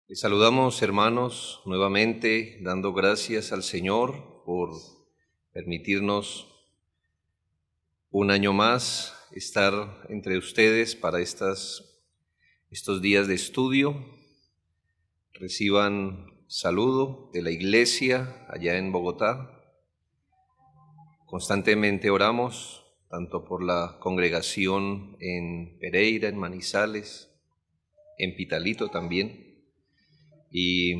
Les saludamos, hermanos, nuevamente dando gracias al Señor por permitirnos un año más estar entre ustedes para estos días de estudio. Reciban saludo de la iglesia allá en Bogotá. Constantemente oramos tanto por la congregación en Pereira, en Manizales, en Pitalito también. Y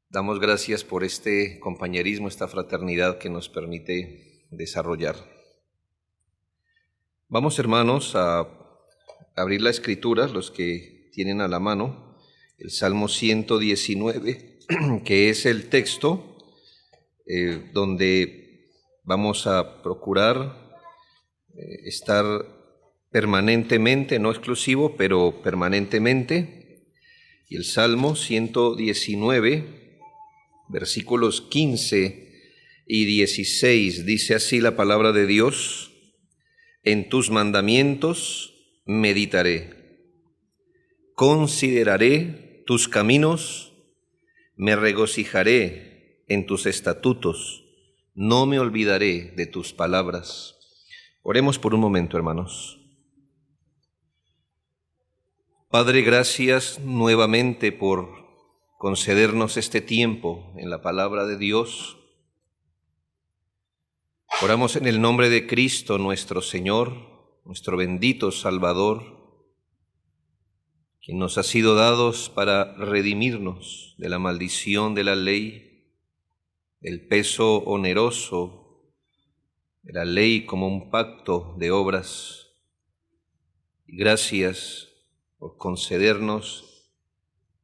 damos gracias por este compañerismo, esta fraternidad que nos permite desarrollar. Vamos, hermanos, a abrir la Escritura, los que tienen a la mano, el Salmo 119, que es el texto donde vamos a procurar estar permanentemente, no exclusivo, pero permanentemente. Y el Salmo 119, versículos 15 y 16, dice así la palabra de Dios: en tus mandamientos meditaré, consideraré tus caminos, me regocijaré en tus estatutos, no me olvidaré de tus palabras. Oremos por un momento, hermanos. Padre, gracias nuevamente por concedernos este tiempo en la palabra de Dios. Oramos en el nombre de Cristo, nuestro Señor, nuestro bendito Salvador, quien nos ha sido dados para redimirnos de la maldición de la ley, del peso oneroso de la ley como un pacto de obras. Y gracias por concedernos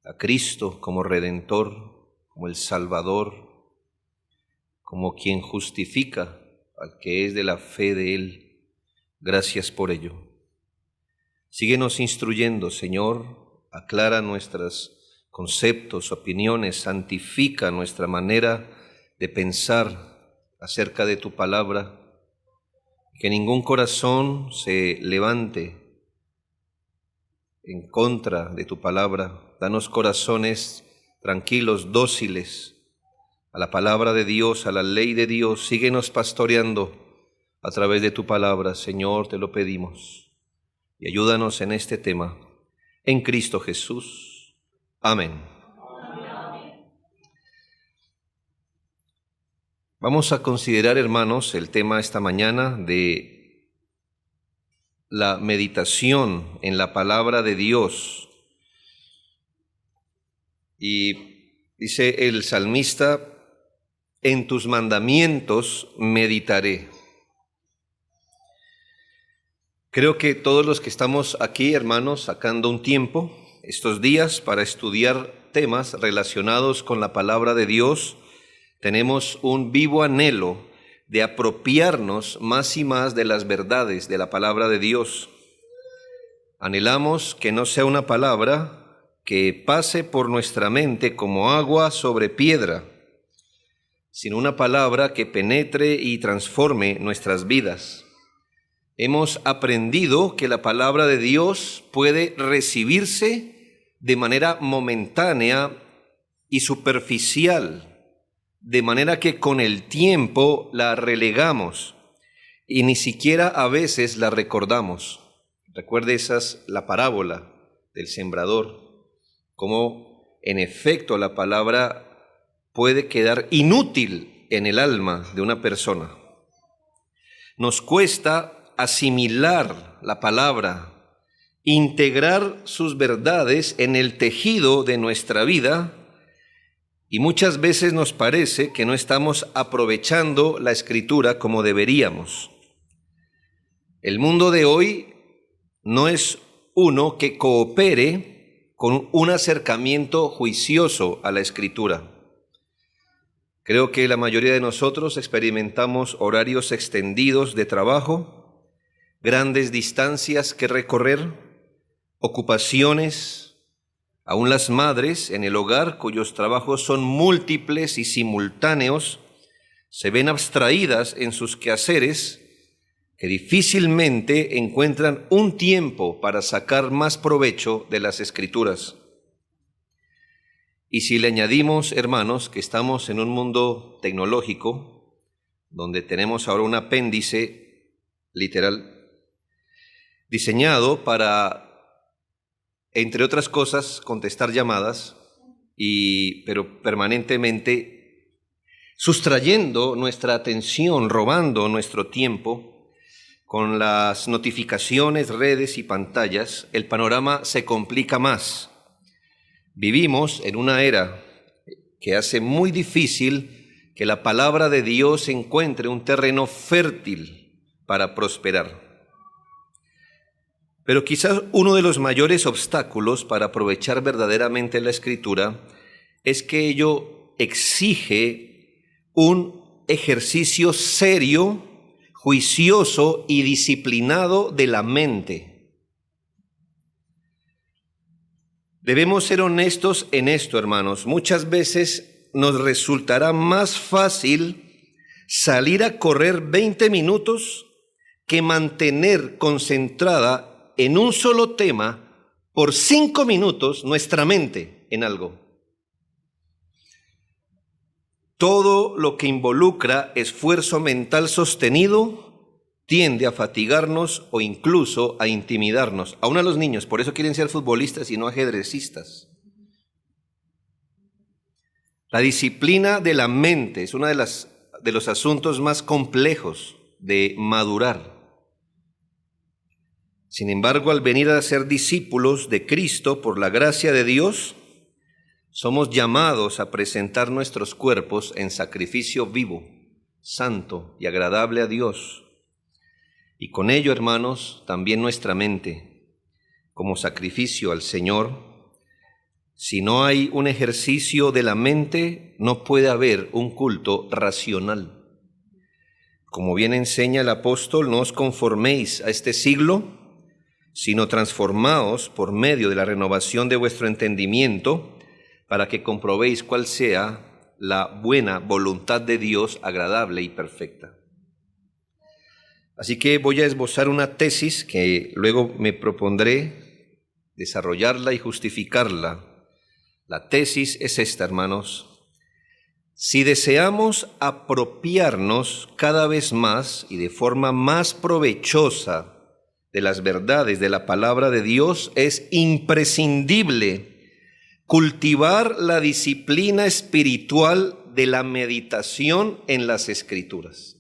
a Cristo como Redentor, como el Salvador, como quien justifica al que es de la fe de Él. Gracias por ello. Síguenos instruyendo, Señor, aclara nuestros conceptos, opiniones, santifica nuestra manera de pensar acerca de tu palabra, que ningún corazón se levante en contra de tu palabra. Danos corazones tranquilos, dóciles a la palabra de Dios, a la ley de Dios. Síguenos pastoreando a través de tu palabra, Señor, te lo pedimos. Y ayúdanos en este tema, en Cristo Jesús. Amén. Vamos a considerar, hermanos, el tema esta mañana de la meditación en la palabra de Dios. Y dice el salmista: en tus mandamientos meditaré. Creo que todos los que estamos aquí, hermanos, sacando un tiempo estos días para estudiar temas relacionados con la palabra de Dios, tenemos un vivo anhelo de apropiarnos más y más de las verdades de la palabra de Dios. Anhelamos que no sea una palabra que pase por nuestra mente como agua sobre piedra, sino una palabra que penetre y transforme nuestras vidas. Hemos aprendido que la palabra de Dios puede recibirse de manera momentánea y superficial, de manera que con el tiempo la relegamos y ni siquiera a veces la recordamos. Recuerde la parábola del sembrador, cómo en efecto la palabra puede quedar inútil en el alma de una persona. Nos cuesta asimilar la palabra, integrar sus verdades en el tejido de nuestra vida. Y muchas veces nos parece que no estamos aprovechando la Escritura como deberíamos. El mundo de hoy no es uno que coopere con un acercamiento juicioso a la Escritura. Creo que la mayoría de nosotros experimentamos horarios extendidos de trabajo, grandes distancias que recorrer, ocupaciones. Aún las madres en el hogar, cuyos trabajos son múltiples y simultáneos, se ven abstraídas en sus quehaceres, que difícilmente encuentran un tiempo para sacar más provecho de las Escrituras. Y si le añadimos, hermanos, que estamos en un mundo tecnológico, donde tenemos ahora un apéndice literal, diseñado para, entre otras cosas, contestar llamadas, pero permanentemente sustrayendo nuestra atención, robando nuestro tiempo, con las notificaciones, redes y pantallas, el panorama se complica más. Vivimos en una era que hace muy difícil que la palabra de Dios encuentre un terreno fértil para prosperar. Pero quizás uno de los mayores obstáculos para aprovechar verdaderamente la Escritura es que ello exige un ejercicio serio, juicioso y disciplinado de la mente. Debemos ser honestos en esto, hermanos. Muchas veces nos resultará más fácil salir a correr 20 minutos que mantener concentrada en un solo tema por 5 minutos nuestra mente en algo. Todo lo que involucra esfuerzo mental sostenido tiende a fatigarnos o incluso a intimidarnos. Aún a los niños, por eso quieren ser futbolistas y no ajedrecistas. La disciplina de la mente es uno de los asuntos más complejos de madurar. Sin embargo, al venir a ser discípulos de Cristo por la gracia de Dios, somos llamados a presentar nuestros cuerpos en sacrificio vivo, santo y agradable a Dios. Y con ello, hermanos, también nuestra mente, como sacrificio al Señor. Si no hay un ejercicio de la mente, no puede haber un culto racional. Como bien enseña el apóstol, no os conforméis a este siglo, sino transformaos por medio de la renovación de vuestro entendimiento, para que comprobéis cuál sea la buena voluntad de Dios, agradable y perfecta. Así que voy a esbozar una tesis que luego me propondré desarrollarla y justificarla. La tesis es esta, hermanos. Si deseamos apropiarnos cada vez más y de forma más provechosa de las verdades de la palabra de Dios, es imprescindible cultivar la disciplina espiritual de la meditación en las Escrituras.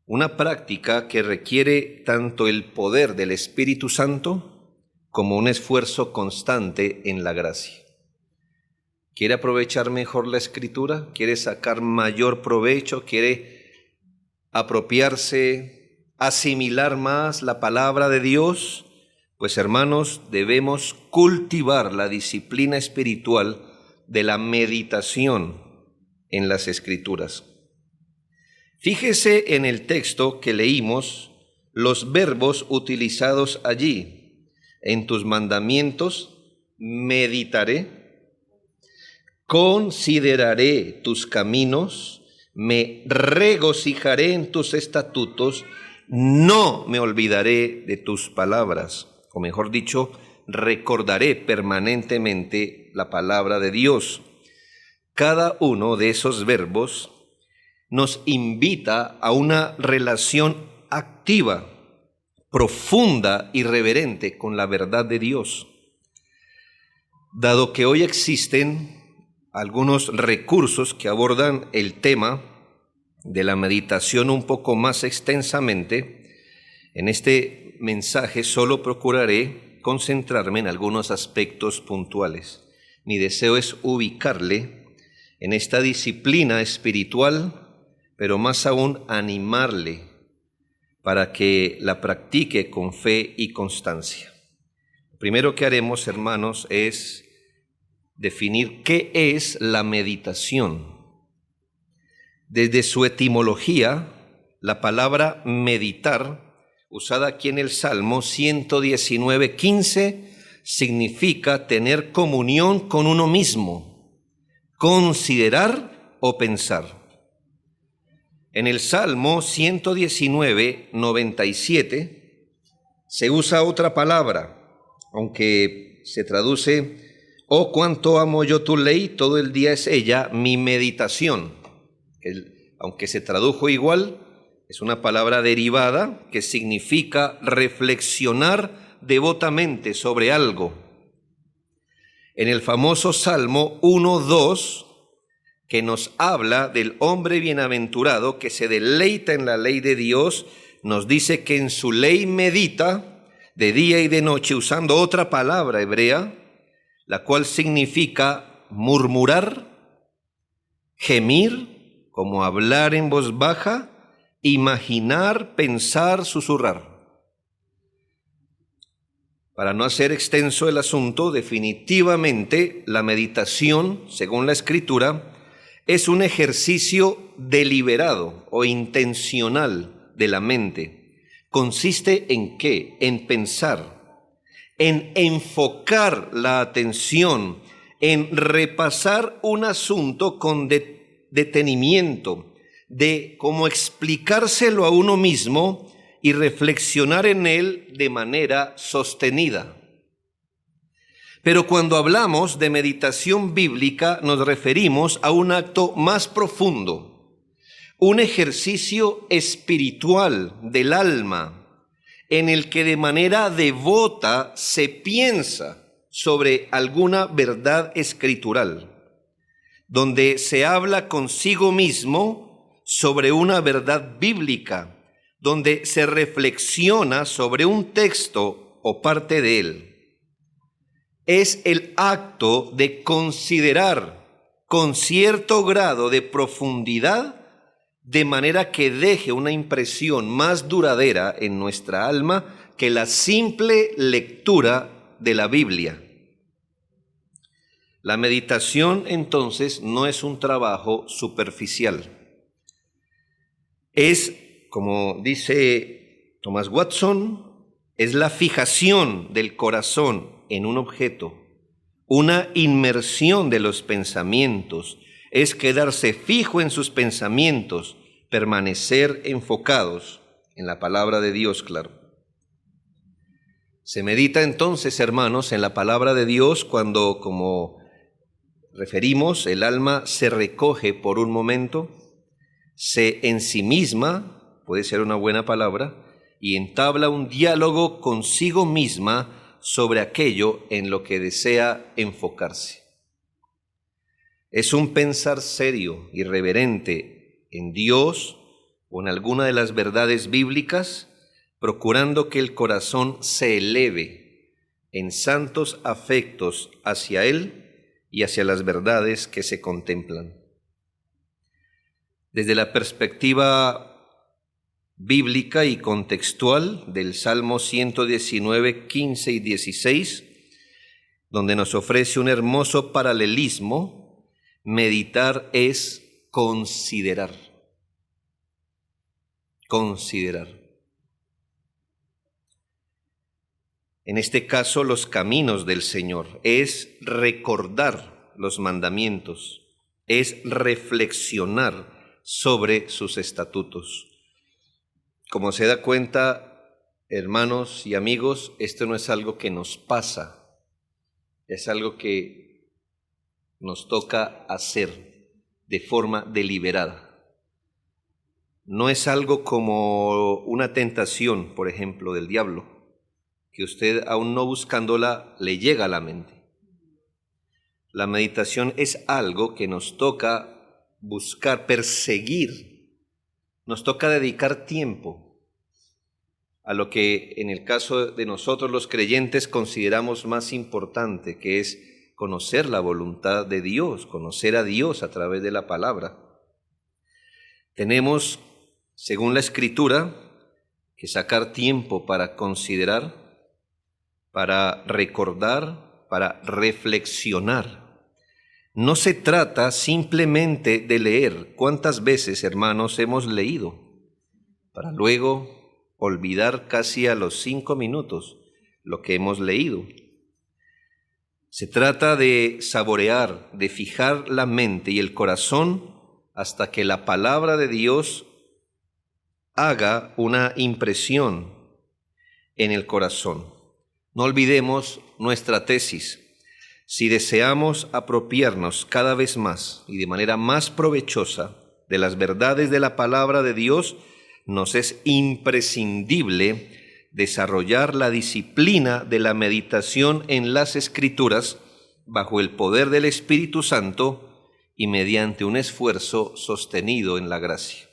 Una práctica que requiere tanto el poder del Espíritu Santo como un esfuerzo constante en la gracia. ¿Quiere aprovechar mejor la Escritura? ¿Quiere sacar mayor provecho? ¿Quiere apropiarse, asimilar más la palabra de Dios? Pues hermanos, debemos cultivar la disciplina espiritual de la meditación en las Escrituras. Fíjese en el texto que leímos los verbos utilizados allí. En tus mandamientos meditaré, consideraré tus caminos, me regocijaré en tus estatutos, no me olvidaré de tus palabras. O mejor dicho, recordaré permanentemente la palabra de Dios. Cada uno de esos verbos nos invita a una relación activa, profunda y reverente con la verdad de Dios. Dado que hoy existen algunos recursos que abordan el tema de la meditación un poco más extensamente, en este mensaje solo procuraré concentrarme en algunos aspectos puntuales. Mi deseo es ubicarle en esta disciplina espiritual, pero más aún animarle para que la practique con fe y constancia. Lo primero que haremos, hermanos, es definir qué es la meditación. Desde su etimología, la palabra meditar, usada aquí en el Salmo 119:15, significa tener comunión con uno mismo, considerar o pensar. En el Salmo 119:97 se usa otra palabra, aunque se traduce Oh, cuánto amo yo tu ley, todo el día es ella mi meditación. Aunque se tradujo igual, es una palabra derivada que significa reflexionar devotamente sobre algo. En el famoso Salmo 1:2, que nos habla del hombre bienaventurado que se deleita en la ley de Dios, nos dice que en su ley medita de día y de noche, usando otra palabra hebrea, la cual significa murmurar, gemir, como hablar en voz baja, imaginar, pensar, susurrar. Para no hacer extenso el asunto, definitivamente la meditación, según la Escritura, es un ejercicio deliberado o intencional de la mente. ¿Consiste en qué? En pensar, en enfocar la atención, en repasar un asunto con detenimiento, de cómo explicárselo a uno mismo y reflexionar en él de manera sostenida. Pero cuando hablamos de meditación bíblica nos referimos a un acto más profundo, un ejercicio espiritual del alma, en el que de manera devota se piensa sobre alguna verdad escritural, donde se habla consigo mismo sobre una verdad bíblica, donde se reflexiona sobre un texto o parte de él. Es el acto de considerar con cierto grado de profundidad, de manera que deje una impresión más duradera en nuestra alma que la simple lectura de la Biblia. La meditación, entonces, no es un trabajo superficial. Es, como dice Thomas Watson, es la fijación del corazón en un objeto, una inmersión de los pensamientos, es quedarse fijo en sus pensamientos, permanecer enfocados en la palabra de Dios, claro. Se medita entonces, hermanos, en la palabra de Dios cuando, como referimos, el alma se recoge por un momento, se ensimisma, puede ser una buena palabra, y entabla un diálogo consigo misma sobre aquello en lo que desea enfocarse. Es un pensar serio y reverente en Dios o en alguna de las verdades bíblicas, procurando que el corazón se eleve en santos afectos hacia Él y hacia las verdades que se contemplan. Desde la perspectiva bíblica y contextual del Salmo 119, 15 y 16, donde nos ofrece un hermoso paralelismo, meditar es considerar. Considerar. En este caso, los caminos del Señor es recordar los mandamientos, es reflexionar sobre sus estatutos. Como se da cuenta, hermanos y amigos, esto no es algo que nos pasa, es algo que nos toca hacer de forma deliberada. No es algo como una tentación, por ejemplo, del diablo, que usted, aún no buscándola, le llega a la mente. La meditación es algo que nos toca buscar, perseguir, nos toca dedicar tiempo a lo que en el caso de nosotros los creyentes consideramos más importante, que es conocer la voluntad de Dios, conocer a Dios a través de la palabra. Tenemos, según la Escritura, que sacar tiempo para considerar, para recordar, para reflexionar. No se trata simplemente de leer. ¿Cuántas veces, hermanos, hemos leído? Para luego olvidar casi a los 5 minutos lo que hemos leído. Se trata de saborear, de fijar la mente y el corazón hasta que la palabra de Dios haga una impresión en el corazón. No olvidemos nuestra tesis. Si deseamos apropiarnos cada vez más y de manera más provechosa de las verdades de la palabra de Dios, nos es imprescindible desarrollar la disciplina de la meditación en las Escrituras bajo el poder del Espíritu Santo y mediante un esfuerzo sostenido en la gracia.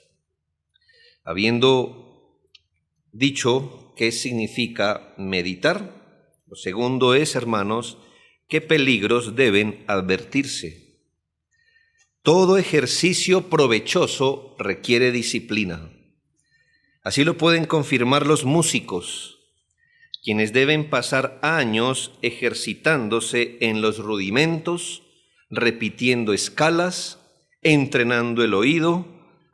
Habiendo dicho qué significa meditar, lo segundo es, hermanos, qué peligros deben advertirse. Todo ejercicio provechoso requiere disciplina. Así lo pueden confirmar los músicos, quienes deben pasar años ejercitándose en los rudimentos, repitiendo escalas, entrenando el oído,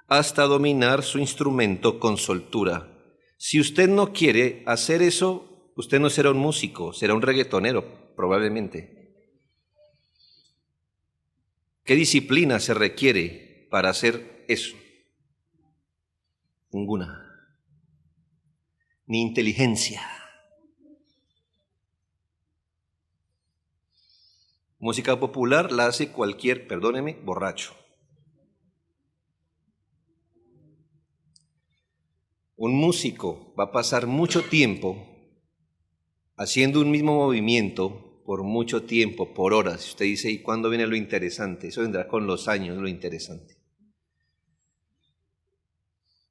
hasta dominar su instrumento con soltura. Si usted no quiere hacer eso, usted no será un músico, será un reggaetonero, probablemente. ¿Qué disciplina se requiere para hacer eso? Ninguna. Ni inteligencia. Música popular la hace cualquier, perdóneme, borracho. Un músico va a pasar mucho tiempo haciendo un mismo movimiento por mucho tiempo, por horas. Usted dice, ¿y cuándo viene lo interesante? Eso vendrá con los años, lo interesante.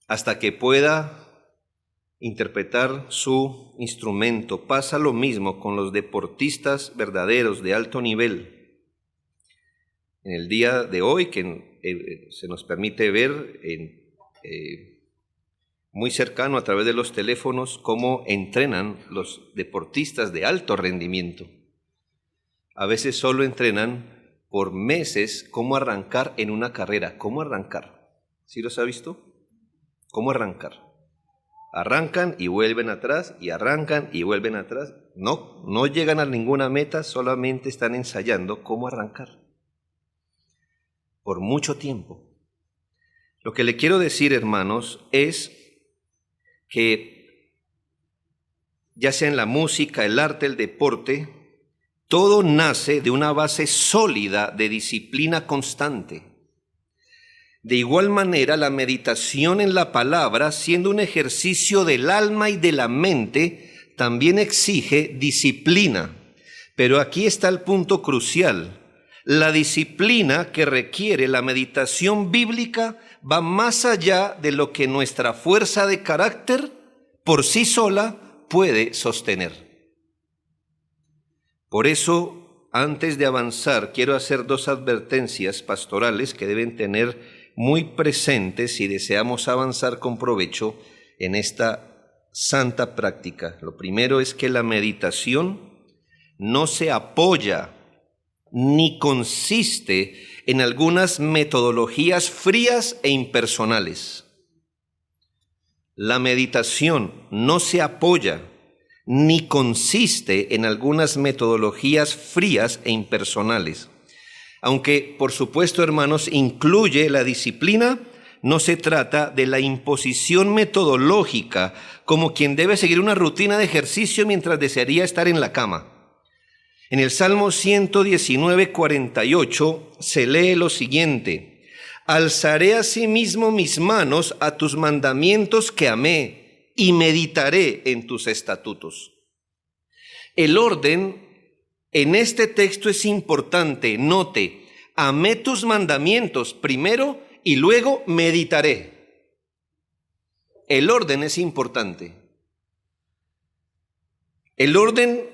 Hasta que pueda interpretar su instrumento. Pasa lo mismo con los deportistas verdaderos de alto nivel. En el día de hoy, que se nos permite ver muy cercano a través de los teléfonos cómo entrenan los deportistas de alto rendimiento. A veces solo entrenan por meses cómo arrancar en una carrera. ¿Cómo arrancar? ¿Sí los ha visto? ¿Cómo arrancar? Arrancan y vuelven atrás, y arrancan y vuelven atrás. No llegan a ninguna meta, solamente están ensayando cómo arrancar. Por mucho tiempo. Lo que le quiero decir, hermanos, es que ya sea en la música, el arte, el deporte, todo nace de una base sólida de disciplina constante. De igual manera, la meditación en la palabra, siendo un ejercicio del alma y de la mente, también exige disciplina. Pero aquí está el punto crucial. La disciplina que requiere la meditación bíblica va más allá de lo que nuestra fuerza de carácter por sí sola puede sostener. Por eso, antes de avanzar, quiero hacer dos advertencias pastorales que deben tener muy presentes si deseamos avanzar con provecho en esta santa práctica. Lo primero es que la meditación no se apoya ni consiste en algunas metodologías frías e impersonales. La meditación no se apoya ni consiste en algunas metodologías frías e impersonales. Aunque, por supuesto, hermanos, incluye la disciplina, no se trata de la imposición metodológica como quien debe seguir una rutina de ejercicio mientras desearía estar en la cama. En el Salmo 119, 48 se lee lo siguiente: alzaré asimismo mis manos a tus mandamientos que amé y meditaré en tus estatutos. El orden en este texto es importante. Note, amé tus mandamientos primero y luego meditaré. El orden es importante. El orden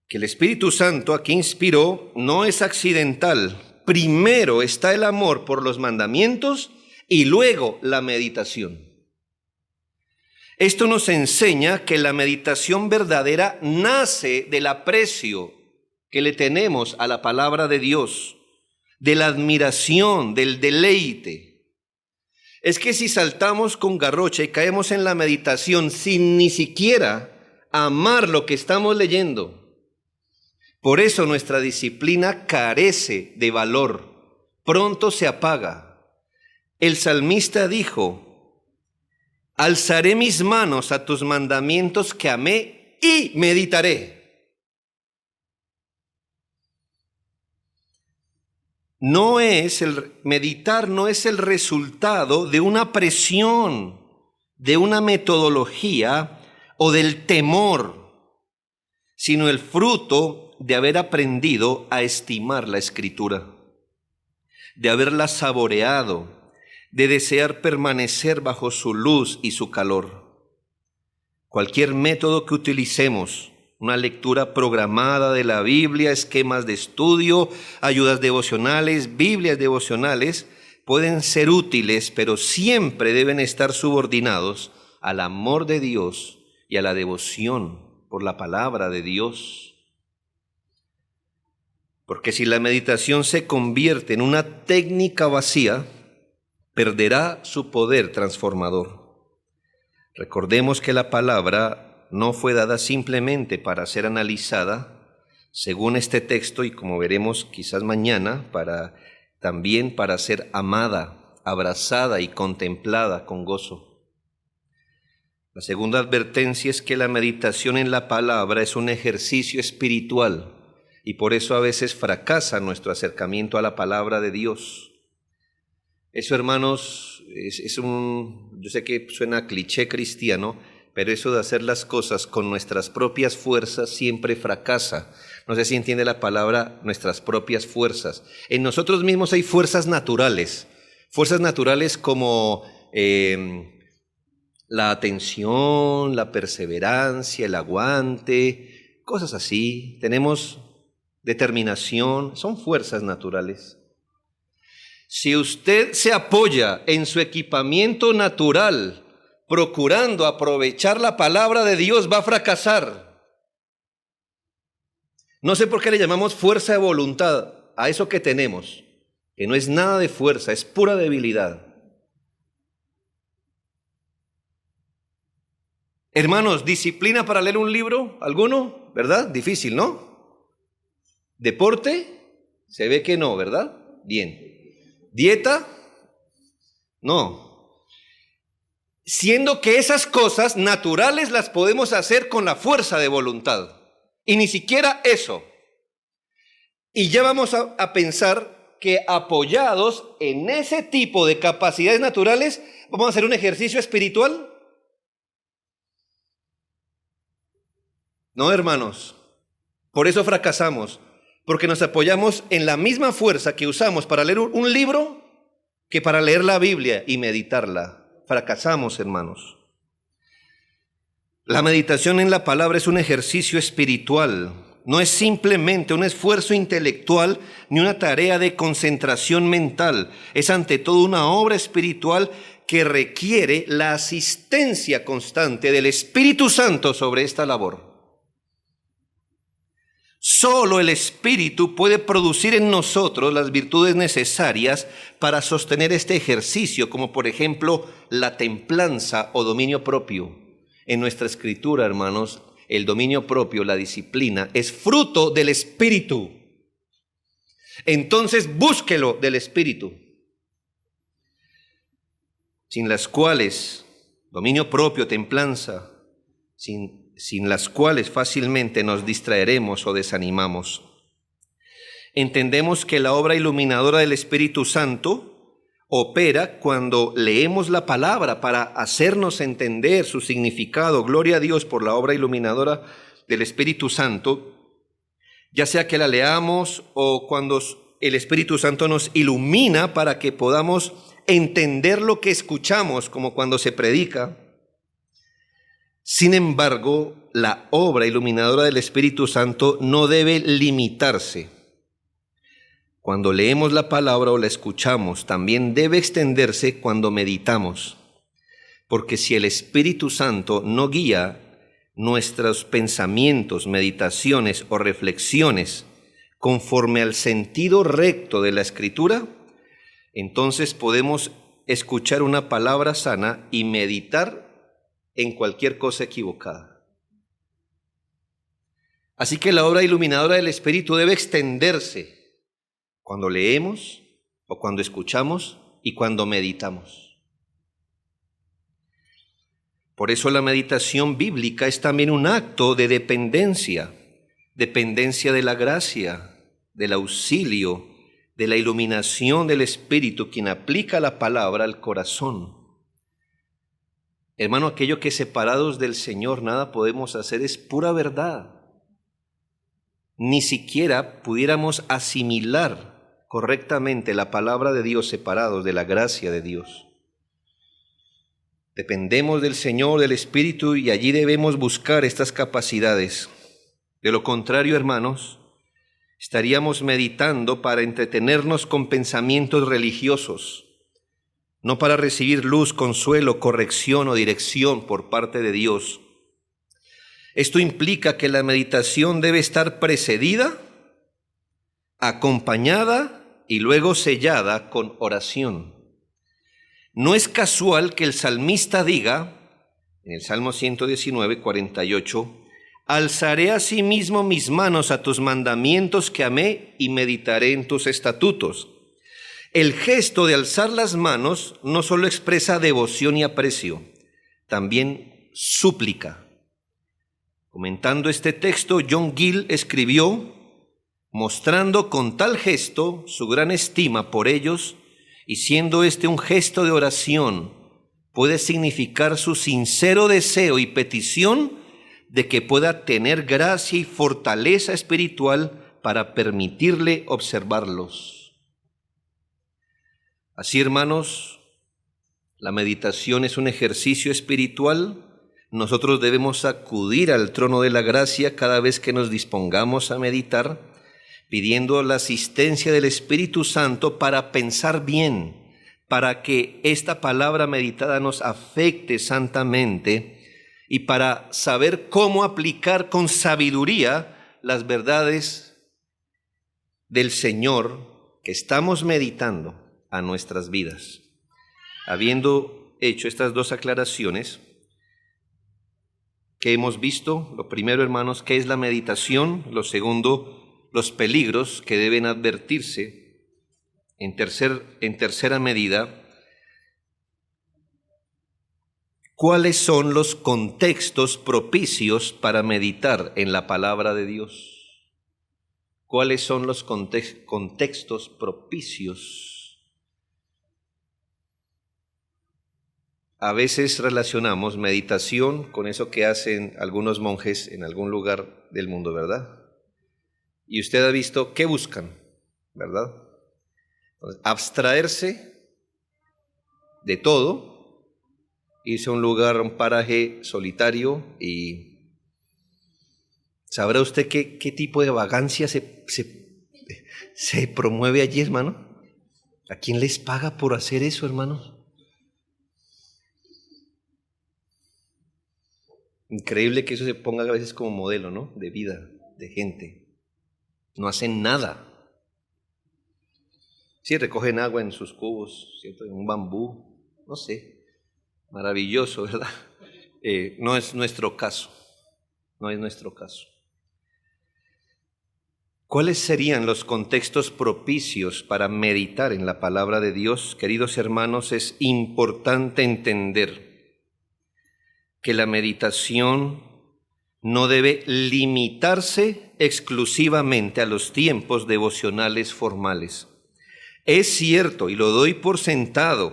que el Espíritu Santo aquí inspiró no es accidental. Primero está el amor por los mandamientos y luego la meditación. Esto nos enseña que la meditación verdadera nace del aprecio que le tenemos a la palabra de Dios, de la admiración, del deleite. Es que si saltamos con garrocha y caemos en la meditación sin ni siquiera amar lo que estamos leyendo, por eso nuestra disciplina carece de valor, pronto se apaga. El salmista dijo: alzaré mis manos a tus mandamientos que amé y meditaré. meditar no es el resultado de una presión, de una metodología o del temor, sino el fruto de haber aprendido a estimar la Escritura, de haberla saboreado, de desear permanecer bajo su luz y su calor. Cualquier método que utilicemos, una lectura programada de la Biblia, esquemas de estudio, ayudas devocionales, Biblias devocionales, pueden ser útiles, pero siempre deben estar subordinados al amor de Dios y a la devoción por la palabra de Dios. Porque si la meditación se convierte en una técnica vacía, perderá su poder transformador. Recordemos que la palabra no fue dada simplemente para ser analizada, según este texto, y como veremos quizás mañana, también para ser amada, abrazada y contemplada con gozo. La segunda advertencia es que la meditación en la palabra es un ejercicio espiritual, y por eso a veces fracasa nuestro acercamiento a la palabra de Dios. Eso, hermanos, yo sé que suena cliché cristiano, pero eso de hacer las cosas con nuestras propias fuerzas siempre fracasa. No sé si entiende la palabra nuestras propias fuerzas. En nosotros mismos hay fuerzas naturales como la atención, la perseverancia, el aguante, cosas así. Tenemos determinación, son fuerzas naturales. Si usted se apoya en su equipamiento natural, procurando aprovechar la palabra de Dios, va a fracasar. No sé por qué le llamamos fuerza de voluntad a eso que tenemos, que no es nada de fuerza, es pura debilidad. Hermanos, ¿disciplina para leer un libro? ¿Alguno? ¿Verdad? Difícil, ¿no? ¿Deporte? Se ve que no, ¿verdad? Bien. ¿Dieta? No. Siendo que esas cosas naturales las podemos hacer con la fuerza de voluntad. Y ni siquiera eso. Y ya vamos a pensar que apoyados en ese tipo de capacidades naturales, vamos a hacer un ejercicio espiritual. No, hermanos. Por eso fracasamos. Porque nos apoyamos en la misma fuerza que usamos para leer un libro que para leer la Biblia y meditarla. Fracasamos, hermanos. La meditación en la palabra es un ejercicio espiritual. No es simplemente un esfuerzo intelectual ni una tarea de concentración mental. Es ante todo una obra espiritual que requiere la asistencia constante del Espíritu Santo sobre esta labor. Solo el Espíritu puede producir en nosotros las virtudes necesarias para sostener este ejercicio, como por ejemplo la templanza o dominio propio. En nuestra Escritura, hermanos, el dominio propio, la disciplina, es fruto del Espíritu. Entonces búsquelo del Espíritu, sin las cuales, dominio propio, templanza, sin las cuales fácilmente nos distraeremos o desanimamos. Entendemos que la obra iluminadora del Espíritu Santo opera cuando leemos la palabra para hacernos entender su significado. Gloria a Dios por la obra iluminadora del Espíritu Santo, ya sea que la leamos o cuando el Espíritu Santo nos ilumina para que podamos entender lo que escuchamos, como cuando se predica. Sin embargo, la obra iluminadora del Espíritu Santo no debe limitarse. Cuando leemos la palabra o la escuchamos, también debe extenderse cuando meditamos. Porque si el Espíritu Santo no guía nuestros pensamientos, meditaciones o reflexiones conforme al sentido recto de la Escritura, entonces podemos escuchar una palabra sana y meditar en cualquier cosa equivocada. Así que la obra iluminadora del Espíritu debe extenderse cuando leemos o cuando escuchamos y cuando meditamos. Por eso la meditación bíblica es también un acto de dependencia de la gracia, del auxilio, de la iluminación del Espíritu, quien aplica la palabra al corazón. Hermano, aquello que separados del Señor nada podemos hacer es pura verdad. Ni siquiera pudiéramos asimilar correctamente la palabra de Dios separados de la gracia de Dios. Dependemos del Señor, del Espíritu, y allí debemos buscar estas capacidades. De lo contrario, hermanos, estaríamos meditando para entretenernos con pensamientos religiosos, no para recibir luz, consuelo, corrección o dirección por parte de Dios. Esto implica que la meditación debe estar precedida, acompañada y luego sellada con oración. No es casual que el salmista diga, en el Salmo 119, 48, alzaré asimismo mis manos a tus mandamientos que amé y meditaré en tus estatutos. El gesto de alzar las manos no solo expresa devoción y aprecio, también súplica. Comentando este texto, John Gill escribió, mostrando con tal gesto su gran estima por ellos, y siendo este un gesto de oración, puede significar su sincero deseo y petición de que pueda tener gracia y fortaleza espiritual para permitirle observarlos. Así, hermanos, la meditación es un ejercicio espiritual. Nosotros debemos acudir al trono de la gracia cada vez que nos dispongamos a meditar, pidiendo la asistencia del Espíritu Santo para pensar bien, para que esta palabra meditada nos afecte santamente y para saber cómo aplicar con sabiduría las verdades del Señor que estamos meditando a nuestras vidas. Habiendo hecho estas dos aclaraciones que hemos visto, lo primero, hermanos, ¿qué es la meditación? Lo segundo, los peligros que deben advertirse. En tercera medida, ¿cuáles son los contextos propicios para meditar en la palabra de Dios? ¿Cuáles son los contextos propicios? A veces relacionamos meditación con eso que hacen algunos monjes en algún lugar del mundo, ¿verdad? Y usted ha visto qué buscan, ¿verdad? Entonces, abstraerse de todo, irse a un lugar, a un paraje solitario, y ¿sabrá usted qué tipo de vagancia se promueve allí, hermano? ¿A quién les paga por hacer eso, hermanos? Increíble que eso se ponga a veces como modelo, ¿no? De vida, de gente. No hacen nada. Sí, recogen agua en sus cubos, ¿cierto? En un bambú, no sé. Maravilloso, ¿verdad? No es nuestro caso. No es nuestro caso. ¿Cuáles serían los contextos propicios para meditar en la palabra de Dios? Queridos hermanos, es importante entender que la meditación no debe limitarse exclusivamente a los tiempos devocionales formales. Es cierto, y lo doy por sentado,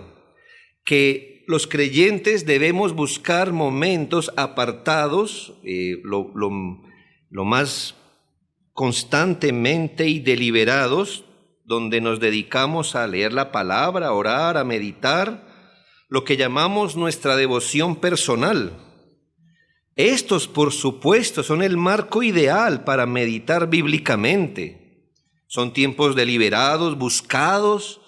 que los creyentes debemos buscar momentos apartados, lo más constantemente y deliberados, donde nos dedicamos a leer la palabra, a orar, a meditar, lo que llamamos nuestra devoción personal. Estos, por supuesto, son el marco ideal para meditar bíblicamente. Son tiempos deliberados, buscados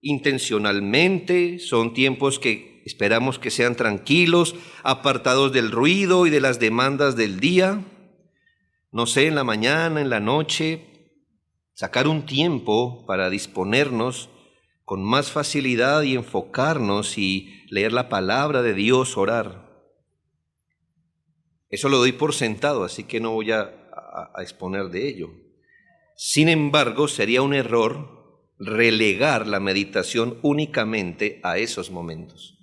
intencionalmente, son tiempos que esperamos que sean tranquilos, apartados del ruido y de las demandas del día. No sé, en la mañana, en la noche, sacar un tiempo para disponernos con más facilidad y enfocarnos y leer la palabra de Dios, orar. Eso lo doy por sentado, así que no voy a exponer de ello. Sin embargo, sería un error relegar la meditación únicamente a esos momentos.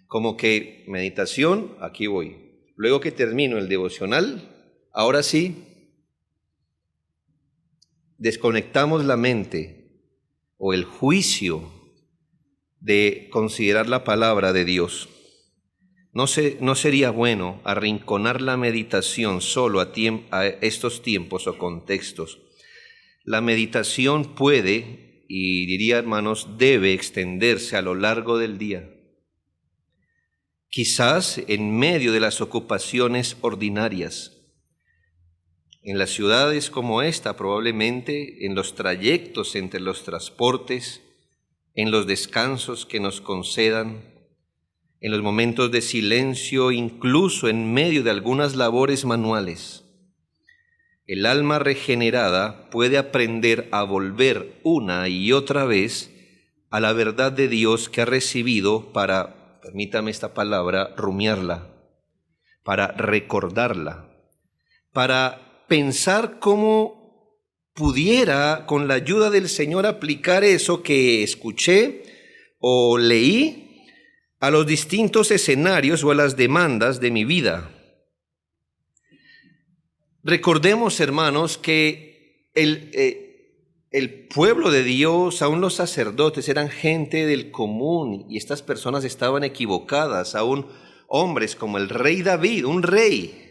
Como que meditación, aquí voy. Luego que termino el devocional, ahora sí, desconectamos la mente o el juicio de considerar la palabra de Dios. No sería bueno arrinconar la meditación solo a estos tiempos o contextos. La meditación puede, y diría, hermanos, debe extenderse a lo largo del día. Quizás en medio de las ocupaciones ordinarias. En las ciudades como esta, probablemente en los trayectos entre los transportes, en los descansos que nos concedan, en los momentos de silencio, incluso en medio de algunas labores manuales. El alma regenerada puede aprender a volver una y otra vez a la verdad de Dios que ha recibido para, permítame esta palabra, rumiarla, para recordarla, para pensar cómo pudiera, con la ayuda del Señor, aplicar eso que escuché o leí a los distintos escenarios o a las demandas de mi vida. Recordemos, hermanos, que el pueblo de Dios, aún los sacerdotes, eran gente del común y estas personas estaban equivocadas, aún hombres como el rey David, un rey.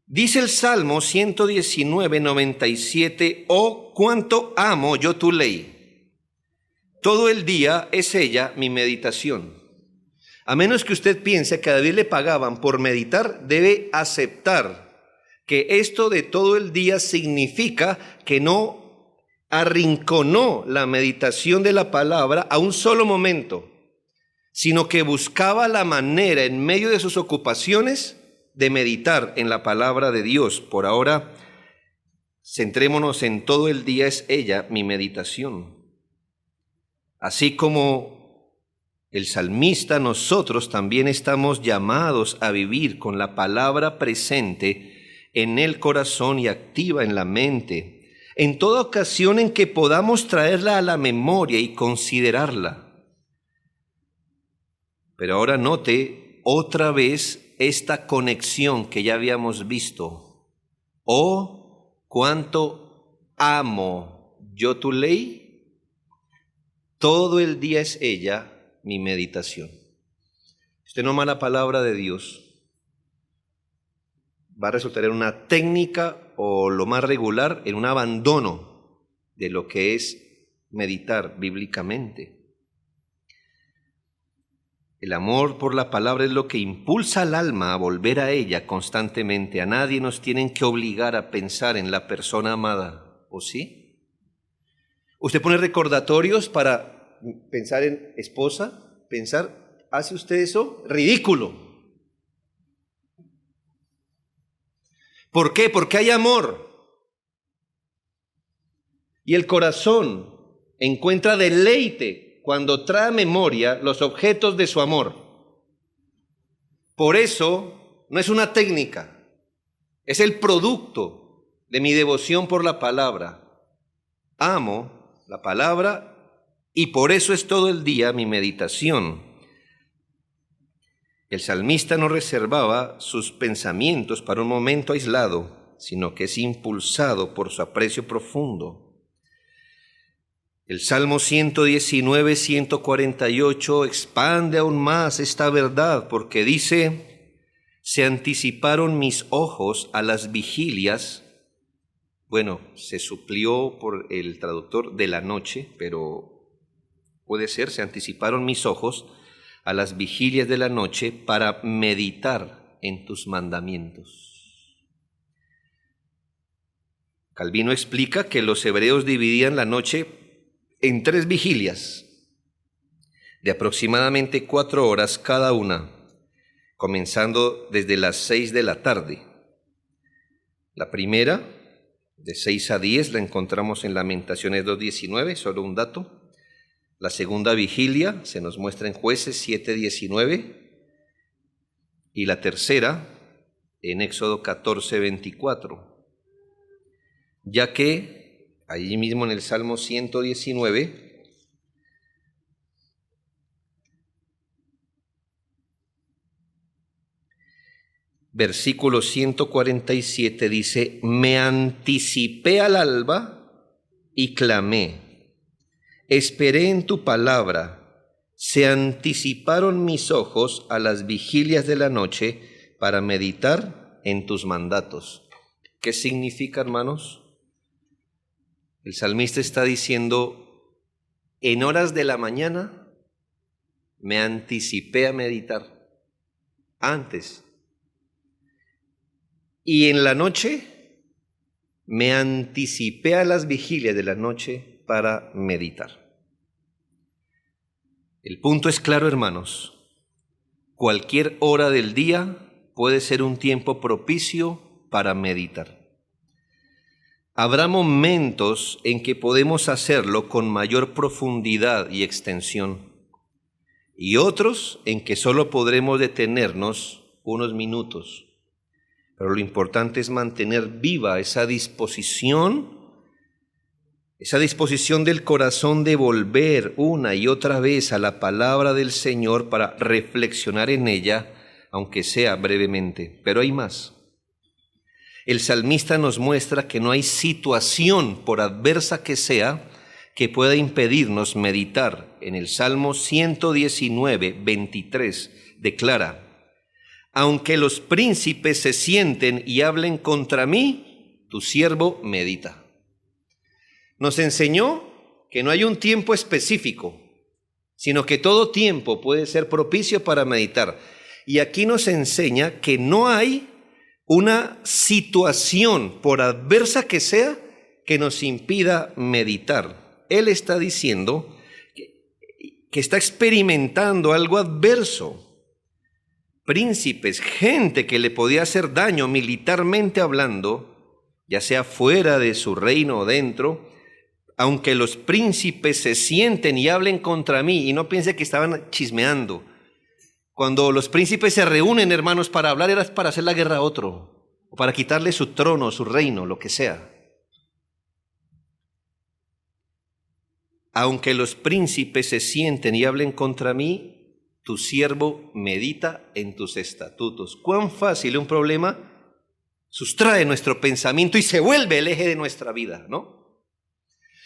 Dice el Salmo 119, 97, oh, cuánto amo yo tu ley. Todo el día es ella mi meditación. A menos que usted piense que a David le pagaban por meditar, debe aceptar que esto de todo el día significa que no arrinconó la meditación de la palabra a un solo momento, sino que buscaba la manera en medio de sus ocupaciones de meditar en la palabra de Dios. Por ahora, centrémonos en todo el día es ella mi meditación. Así como el salmista, nosotros también estamos llamados a vivir con la palabra presente en el corazón y activa en la mente, en toda ocasión en que podamos traerla a la memoria y considerarla. Pero ahora note otra vez esta conexión que ya habíamos visto. Oh, cuánto amo yo tu ley. Todo el día es ella mi meditación. Si usted no ama la palabra de Dios, va a resultar en una técnica o lo más regular, en un abandono de lo que es meditar bíblicamente. El amor por la palabra es lo que impulsa al alma a volver a ella constantemente. A nadie nos tienen que obligar a pensar en la persona amada, ¿o sí? Usted pone recordatorios para pensar en esposa, ¿hace usted eso? Ridículo. ¿Por qué? Porque hay amor. Y el corazón encuentra deleite cuando trae a memoria los objetos de su amor. Por eso no es una técnica, es el producto de mi devoción por la palabra. Amo la palabra y por eso es todo el día mi meditación. El salmista no reservaba sus pensamientos para un momento aislado, sino que es impulsado por su aprecio profundo. El Salmo 119, 148 expande aún más esta verdad porque dice, se anticiparon mis ojos a las vigilias. Bueno, se suplió por el traductor de la noche, pero puede ser, se anticiparon mis ojos a las vigilias de la noche para meditar en tus mandamientos. Calvino explica que los hebreos dividían la noche en 3 vigilias, de aproximadamente 4 horas cada una, comenzando desde las 6 de la tarde. La primera, de 6 a 10, la encontramos en Lamentaciones 2:19, solo un dato. La segunda vigilia se nos muestra en Jueces 7:19 y la tercera en Éxodo 14:24, ya que allí mismo en el Salmo 119 versículo 147 dice, me anticipé al alba y clamé. Esperé en tu palabra. Se anticiparon mis ojos a las vigilias de la noche para meditar en tus mandatos. ¿Qué significa, hermanos? El salmista está diciendo, en horas de la mañana me anticipé a meditar, antes. Y en la noche me anticipé a las vigilias de la noche para meditar. El punto es claro, hermanos. Cualquier hora del día puede ser un tiempo propicio para meditar. Habrá momentos en que podemos hacerlo con mayor profundidad y extensión, y otros en que solo podremos detenernos unos minutos. Pero lo importante es mantener viva esa disposición del corazón de volver una y otra vez a la palabra del Señor para reflexionar en ella, aunque sea brevemente. Pero hay más. El salmista nos muestra que no hay situación, por adversa que sea, que pueda impedirnos meditar. En el Salmo 119, 23, declara: aunque los príncipes se sienten y hablen contra mí, tu siervo medita. Nos enseñó que no hay un tiempo específico, sino que todo tiempo puede ser propicio para meditar. Y aquí nos enseña que no hay una situación, por adversa que sea, que nos impida meditar. Él está diciendo que está experimentando algo adverso. Príncipes, gente que le podía hacer daño militarmente hablando, ya sea fuera de su reino o dentro. Aunque los príncipes se sienten y hablen contra mí, y no piense que estaban chismeando. Cuando los príncipes se reúnen, hermanos, para hablar, era para hacer la guerra a otro, o para quitarle su trono, su reino, lo que sea. Aunque los príncipes se sienten y hablen contra mí, tu siervo medita en tus estatutos. Cuán fácil un problema sustrae nuestro pensamiento y se vuelve el eje de nuestra vida, ¿no?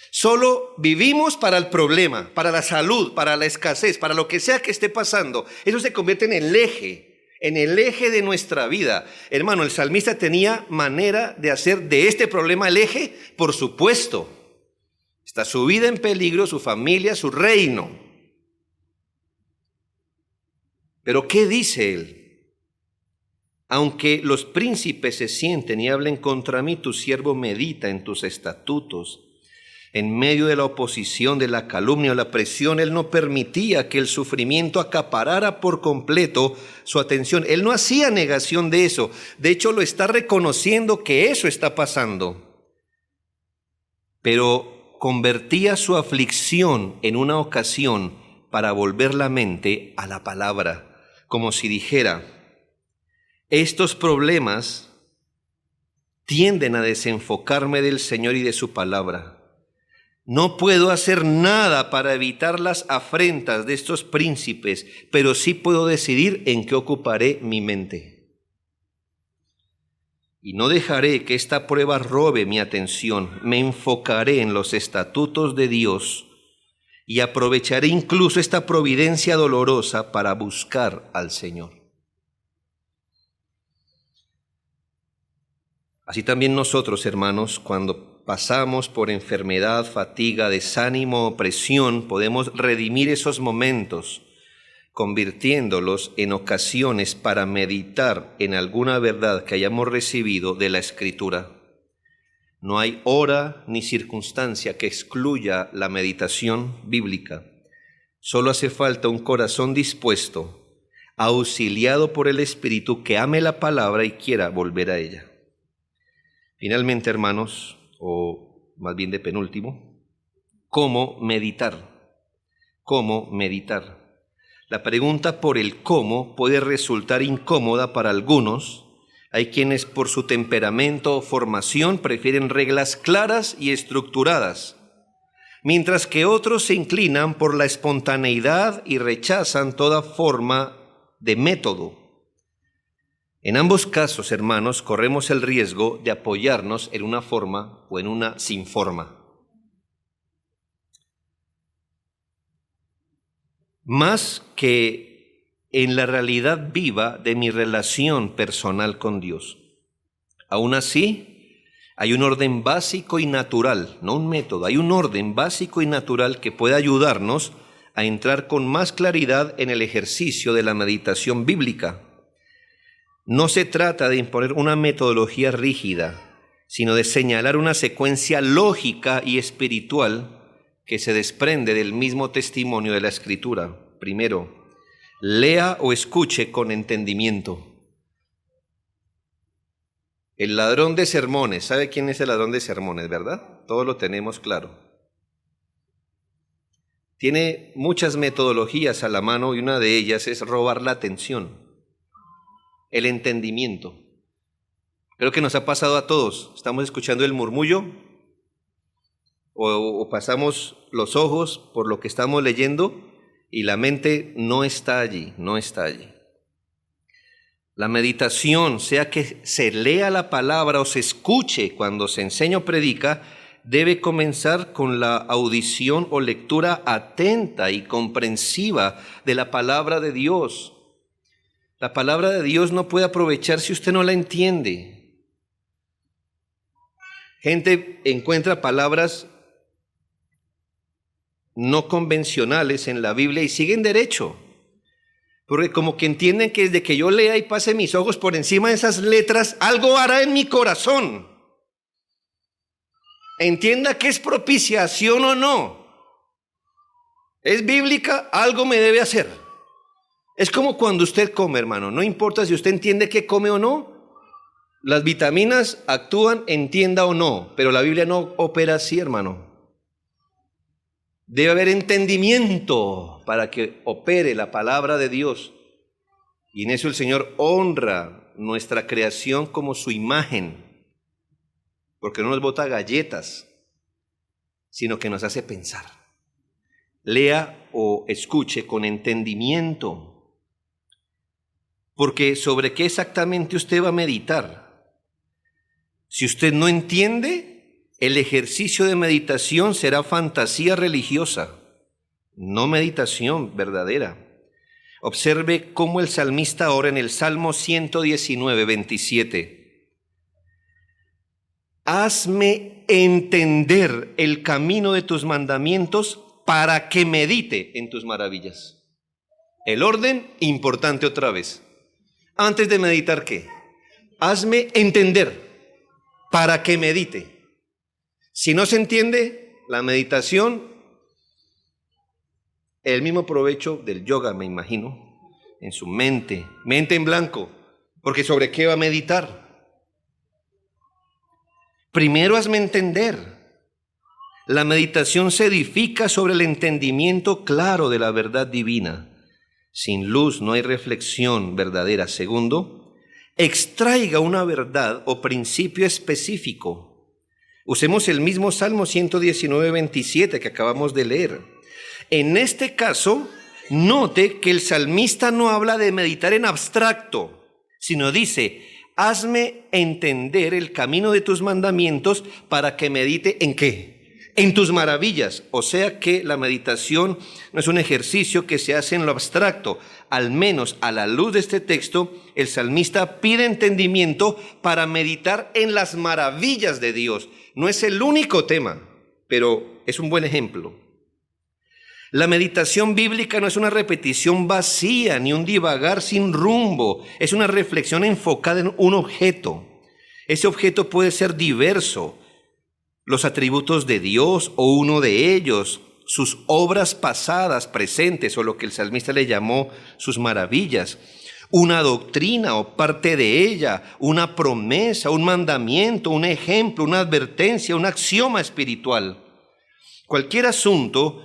Solo vivimos para el problema, para la salud, para la escasez, para lo que sea que esté pasando. Eso se convierte en el eje de nuestra vida. Hermano, el salmista tenía manera de hacer de este problema el eje, por supuesto. Está su vida en peligro, su familia, su reino. Pero ¿qué dice él? Aunque los príncipes se sienten y hablen contra mí, tu siervo medita en tus estatutos. En medio de la oposición, de la calumnia o la presión, él no permitía que el sufrimiento acaparara por completo su atención. Él no hacía negación de eso. De hecho, lo está reconociendo que eso está pasando. Pero convertía su aflicción en una ocasión para volver la mente a la palabra, como si dijera: estos problemas tienden a desenfocarme del Señor y de su palabra. No puedo hacer nada para evitar las afrentas de estos príncipes, pero sí puedo decidir en qué ocuparé mi mente. Y no dejaré que esta prueba robe mi atención. Me enfocaré en los estatutos de Dios y aprovecharé incluso esta providencia dolorosa para buscar al Señor. Así también nosotros, hermanos, cuando pasamos por enfermedad, fatiga, desánimo, opresión, podemos redimir esos momentos, convirtiéndolos en ocasiones para meditar en alguna verdad que hayamos recibido de la Escritura. No hay hora ni circunstancia que excluya la meditación bíblica. Solo hace falta un corazón dispuesto, auxiliado por el Espíritu, que ame la palabra y quiera volver a ella. Finalmente, hermanos, o más bien de penúltimo, ¿cómo meditar? ¿Cómo meditar? La pregunta por el cómo puede resultar incómoda para algunos. Hay quienes por su temperamento o formación prefieren reglas claras y estructuradas, mientras que otros se inclinan por la espontaneidad y rechazan toda forma de método. En ambos casos, hermanos, corremos el riesgo de apoyarnos en una forma o en una sin forma. más que en la realidad viva de mi relación personal con Dios. Aún así, hay un orden básico y natural, no un método, hay un orden básico y natural que puede ayudarnos a entrar con más claridad en el ejercicio de la meditación bíblica. No se trata de imponer una metodología rígida, sino de señalar una secuencia lógica y espiritual que se desprende del mismo testimonio de la Escritura. Primero, lea o escuche con entendimiento. El ladrón de sermones, ¿sabe quién es el ladrón de sermones, verdad? Todos lo tenemos claro. Tiene muchas metodologías a la mano y una de ellas es robar la atención, el entendimiento. Creo que nos ha pasado a todos. Estamos escuchando el murmullo o pasamos los ojos por lo que estamos leyendo y la mente no está allí, no está allí. La meditación, sea que se lea la palabra o se escuche cuando se enseña o predica, debe comenzar con la audición o lectura atenta y comprensiva de la palabra de Dios. La palabra de Dios no puede aprovechar si usted no la entiende. Gente encuentra palabras no convencionales en la Biblia y siguen derecho, porque como que entienden que desde que yo lea y pase mis ojos por encima de esas letras, algo hará en mi corazón. Entienda que es propiciación o no. Es bíblica, algo me debe hacer. Es como cuando usted come, hermano, no importa si usted entiende qué come o no, las vitaminas actúan, entienda o no, pero la Biblia no opera así, hermano. Debe haber entendimiento para que opere la palabra de Dios. Y en eso el Señor honra nuestra creación como su imagen, porque no nos bota galletas, sino que nos hace pensar. Lea o escuche con entendimiento, porque ¿sobre qué exactamente usted va a meditar? Si usted no entiende, el ejercicio de meditación será fantasía religiosa, no meditación verdadera. Observe cómo el salmista ora en el Salmo 119, 27. Hazme entender el camino de tus mandamientos para que medite en tus maravillas. El orden, importante otra vez. Antes de meditar, ¿qué? Hazme entender para que medite. Si no se entiende la meditación, el mismo provecho del yoga, me imagino, en su mente en blanco, porque ¿sobre qué va a meditar? Primero hazme entender. La meditación se edifica sobre el entendimiento claro de la verdad divina. Sin luz no hay reflexión verdadera. Segundo, extraiga una verdad o principio específico. Usemos el mismo Salmo 119, 27 que acabamos de leer. En este caso, note que el salmista no habla de meditar en abstracto, sino dice, hazme entender el camino de tus mandamientos para que medite ¿en qué? En tus maravillas. O sea que la meditación no es un ejercicio que se hace en lo abstracto. Al menos a la luz de este texto, el salmista pide entendimiento para meditar en las maravillas de Dios. No es el único tema, pero es un buen ejemplo. La meditación bíblica no es una repetición vacía ni un divagar sin rumbo. Es una reflexión enfocada en un objeto. Ese objeto puede ser diverso. Los atributos de Dios o uno de ellos, sus obras pasadas, presentes o lo que el salmista le llamó sus maravillas, una doctrina o parte de ella, una promesa, un mandamiento, un ejemplo, una advertencia, un axioma espiritual. Cualquier asunto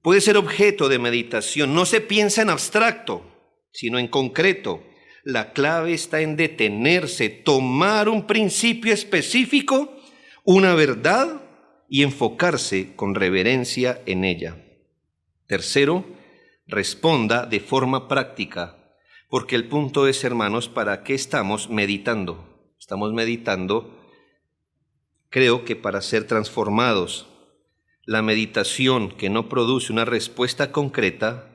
puede ser objeto de meditación. No se piensa en abstracto, sino en concreto. La clave está en detenerse, tomar un principio específico, una verdad y enfocarse con reverencia en ella. Tercero, responda de forma práctica, porque el punto es, hermanos, ¿para qué estamos meditando? Estamos meditando, creo que para ser transformados. La meditación que no produce una respuesta concreta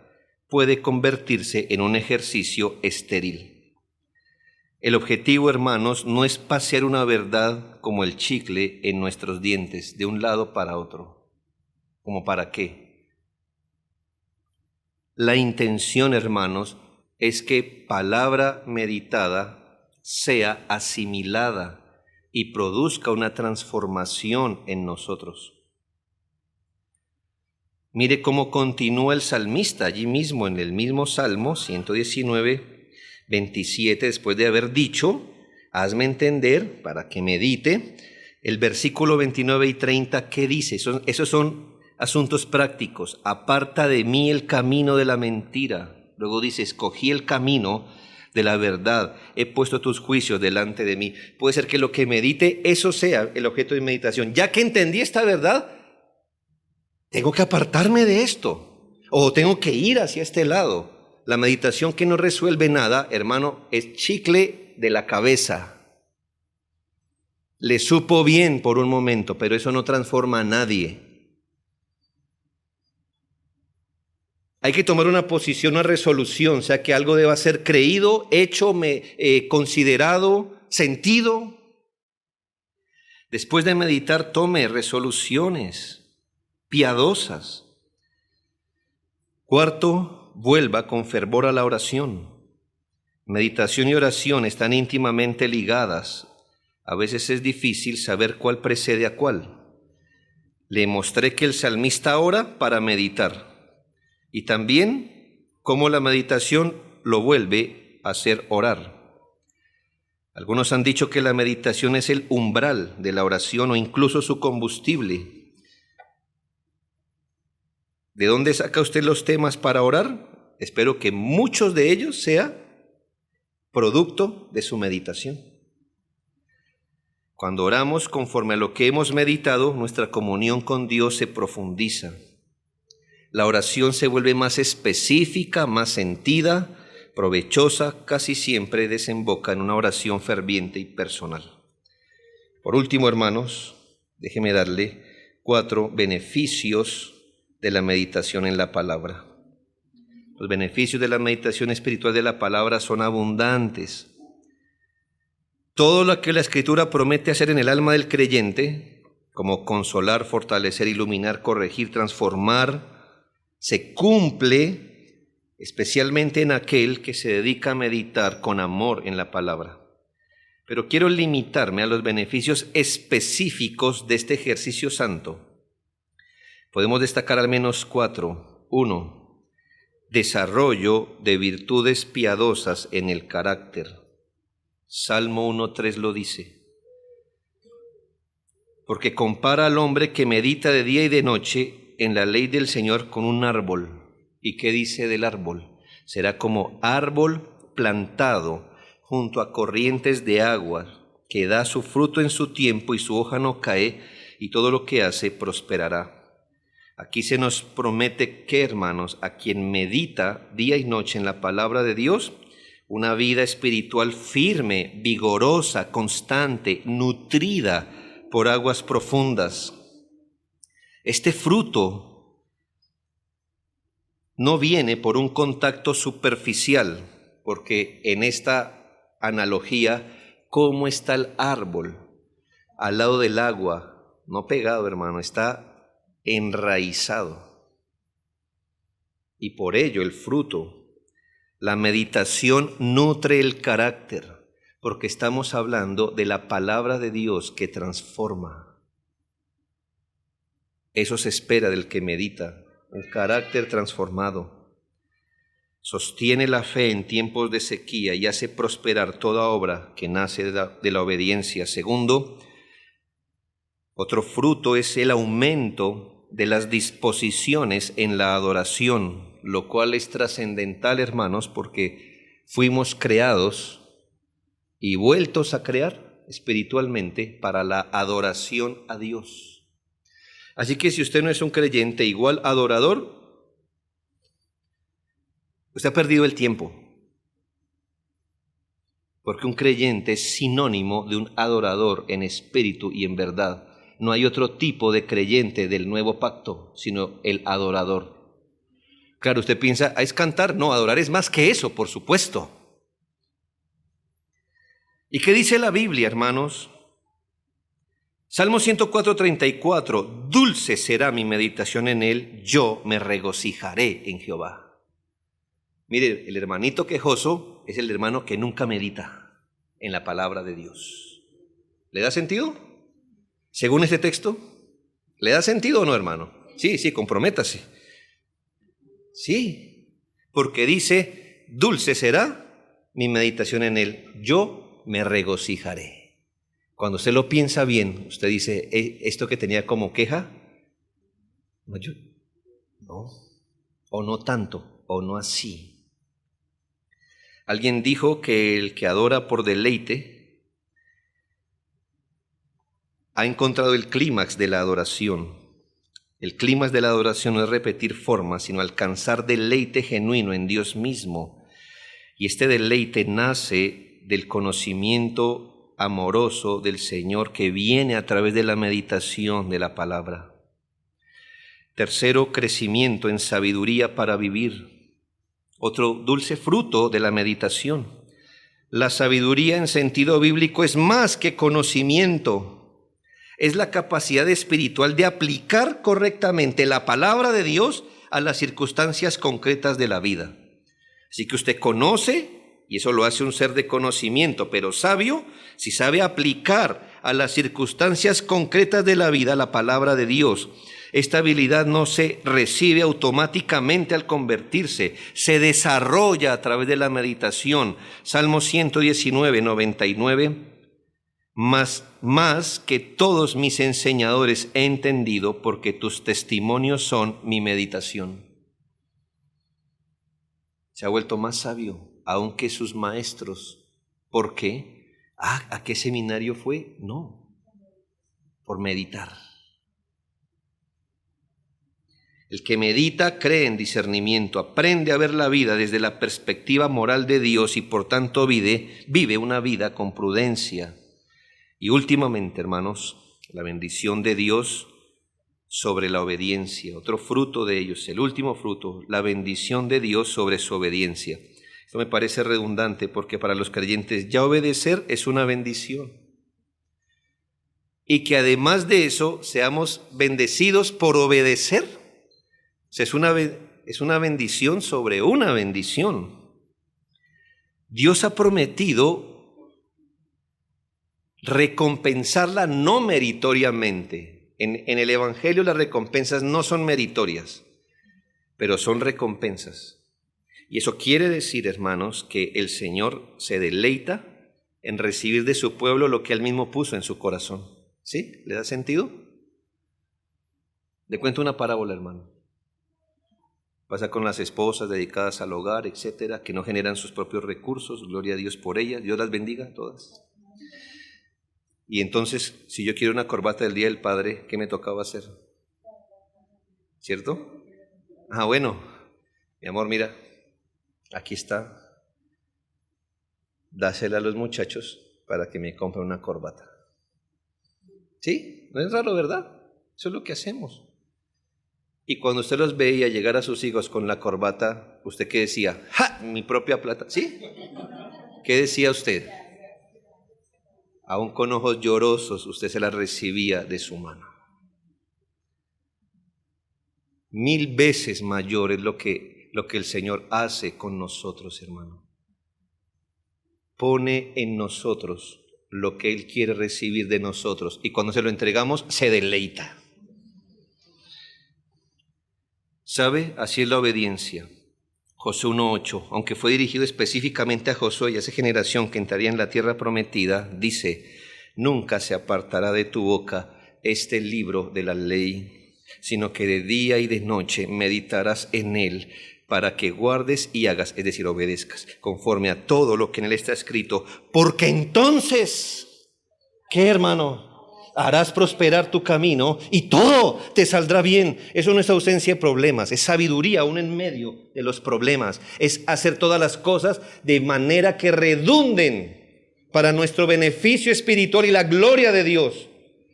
puede convertirse en un ejercicio estéril. El objetivo, hermanos, no es pasear una verdad como el chicle en nuestros dientes, de un lado para otro. ¿Cómo para qué? La intención, hermanos, es que palabra meditada sea asimilada y produzca una transformación en nosotros. Mire cómo continúa el salmista allí mismo, en el mismo Salmo 119, 27, después de haber dicho, hazme entender para que medite, el versículo 29 y 30, ¿qué dice? Esos son asuntos prácticos. Aparta de mí el camino de la mentira. Luego dice, escogí el camino de la verdad, he puesto tus juicios delante de mí. Puede ser que lo que medite, eso sea el objeto de meditación. Ya que entendí esta verdad, tengo que apartarme de esto, o tengo que ir hacia este lado. La meditación que no resuelve nada, hermano, es chicle de la cabeza. Le supo bien por un momento, pero eso no transforma a nadie. Hay que tomar una posición, una resolución, o sea que algo deba ser creído, hecho, considerado, sentido. Después de meditar, tome resoluciones piadosas. Cuarto, vuelva con fervor a la oración. Meditación y oración están íntimamente ligadas. A veces es difícil saber cuál precede a cuál. Le mostré que el salmista ora para meditar. Y también cómo la meditación lo vuelve a hacer orar. Algunos han dicho que la meditación es el umbral de la oración o incluso su combustible. ¿De dónde saca usted los temas para orar? Espero que muchos de ellos sean producto de su meditación. Cuando oramos conforme a lo que hemos meditado, nuestra comunión con Dios se profundiza. La oración se vuelve más específica, más sentida, provechosa, casi siempre desemboca en una oración ferviente y personal. Por último, hermanos, déjeme darle 4 beneficios de la meditación en la palabra. Los beneficios de la meditación espiritual de la palabra son abundantes. Todo lo que la Escritura promete hacer en el alma del creyente, como consolar, fortalecer, iluminar, corregir, transformar, se cumple especialmente en aquel que se dedica a meditar con amor en la palabra. Pero quiero limitarme a los beneficios específicos de este ejercicio santo. Podemos destacar al menos 4. 1. Desarrollo de virtudes piadosas en el carácter. Salmo 1:3 lo dice. Porque compara al hombre que medita de día y de noche en la ley del Señor con un árbol. ¿Y qué dice del árbol? Será como árbol plantado junto a corrientes de agua, que da su fruto en su tiempo y su hoja no cae, y todo lo que hace prosperará. Aquí se nos promete que, hermanos, a quien medita día y noche en la palabra de Dios, una vida espiritual firme, vigorosa, constante, nutrida por aguas profundas. Este fruto no viene por un contacto superficial, porque en esta analogía, ¿cómo está el árbol? Al lado del agua, no pegado, hermano, está enraizado. Y por ello el fruto, la meditación nutre el carácter, porque estamos hablando de la palabra de Dios que transforma. Eso se espera del que medita, un carácter transformado. Sostiene la fe en tiempos de sequía y hace prosperar toda obra que nace de la obediencia. Segundo, otro fruto es el aumento de las disposiciones en la adoración, lo cual es trascendental, hermanos, porque fuimos creados y vueltos a crear espiritualmente para la adoración a Dios. Así que si usted no es un creyente igual adorador, usted ha perdido el tiempo. Porque un creyente es sinónimo de un adorador en espíritu y en verdad. No hay otro tipo de creyente del nuevo pacto, sino el adorador. Claro, usted piensa, es cantar. No, adorar es más que eso, por supuesto. ¿Y qué dice la Biblia, hermanos? Salmo 104:34, dulce será mi meditación en él, yo me regocijaré en Jehová. Mire, el hermanito quejoso es el hermano que nunca medita en la palabra de Dios. ¿Le da sentido? Según este texto, ¿le da sentido o no, hermano? Sí, comprométase. Sí, porque dice, dulce será mi meditación en él, yo me regocijaré. Cuando usted lo piensa bien, usted dice, esto que tenía como queja, no, o no tanto, o no así. Alguien dijo que el que adora por deleite ha encontrado el clímax de la adoración. El clímax de la adoración no es repetir formas, sino alcanzar deleite genuino en Dios mismo. Y este deleite nace del conocimiento amoroso del Señor que viene a través de la meditación de la palabra. Tercero, crecimiento en sabiduría para vivir. Otro dulce fruto de la meditación. La sabiduría en sentido bíblico es más que conocimiento. Es la capacidad espiritual de aplicar correctamente la palabra de Dios a las circunstancias concretas de la vida. Así que usted conoce, y eso lo hace un ser de conocimiento, pero sabio, si sabe aplicar a las circunstancias concretas de la vida la palabra de Dios. Esta habilidad no se recibe automáticamente al convertirse, se desarrolla a través de la meditación. Salmo 119:99, más que todos mis enseñadores he entendido, porque tus testimonios son mi meditación. Se ha vuelto más sabio aunque sus maestros. ¿Por qué? ¿A qué seminario fue? No, por meditar. El que medita cree en discernimiento, aprende a ver la vida desde la perspectiva moral de Dios y por tanto vive una vida con prudencia. Y últimamente, hermanos, la bendición de Dios sobre la obediencia. Otro fruto de ellos, el último fruto, la bendición de Dios sobre su obediencia. Esto me parece redundante porque para los creyentes ya obedecer es una bendición. Y que además de eso seamos bendecidos por obedecer. O sea, es una bendición sobre una bendición. Dios ha prometido recompensarla no meritoriamente. En el Evangelio las recompensas no son meritorias, pero son recompensas. Y eso quiere decir, hermanos, que el Señor se deleita en recibir de su pueblo lo que Él mismo puso en su corazón. ¿Sí? ¿Le da sentido? Le cuento una parábola, hermano. Pasa con las esposas dedicadas al hogar, etcétera, que no generan sus propios recursos. Gloria a Dios por ellas. Dios las bendiga a todas. Y entonces, si yo quiero una corbata del Día del Padre, ¿qué me tocaba hacer? ¿Cierto? Bueno, mi amor, mira. Aquí está, dásela a los muchachos para que me compren una corbata. ¿Sí? No es raro, ¿verdad? Eso es lo que hacemos. Y cuando usted los veía llegar a sus hijos con la corbata, ¿usted qué decía? ¡Ja! Mi propia plata. ¿Sí? ¿Qué decía usted? Aún con ojos llorosos, usted se la recibía de su mano. 1000 veces mayor es lo que el Señor hace con nosotros, hermano. Pone en nosotros lo que Él quiere recibir de nosotros y cuando se lo entregamos, se deleita. ¿Sabe? Así es la obediencia. Josué 1:8, aunque fue dirigido específicamente a Josué y a esa generación que entraría en la tierra prometida, dice, nunca se apartará de tu boca este libro de la ley, sino que de día y de noche meditarás en él, para que guardes y hagas, es decir, obedezcas, conforme a todo lo que en él está escrito, porque entonces, ¿qué, hermano? Harás prosperar tu camino y todo te saldrá bien. Eso no es ausencia de problemas, es sabiduría aún en medio de los problemas. Es hacer todas las cosas de manera que redunden para nuestro beneficio espiritual y la gloria de Dios.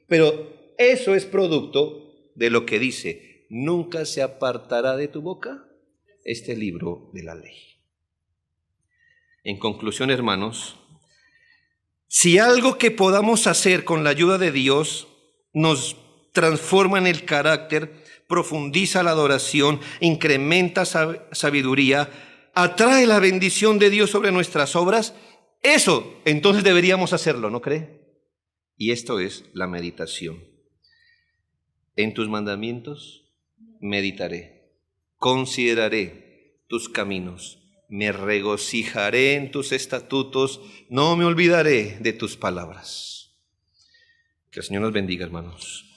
Pero eso es producto de lo que dice, nunca se apartará de tu boca este libro de la ley. En conclusión, hermanos, si algo que podamos hacer con la ayuda de Dios nos transforma en el carácter, profundiza la adoración, incrementa sabiduría, atrae la bendición de Dios sobre nuestras obras, eso entonces deberíamos hacerlo, ¿no cree? Y esto es la meditación. En tus mandamientos meditaré, consideraré tus caminos, me regocijaré en tus estatutos, no me olvidaré de tus palabras. Que el Señor nos bendiga, hermanos.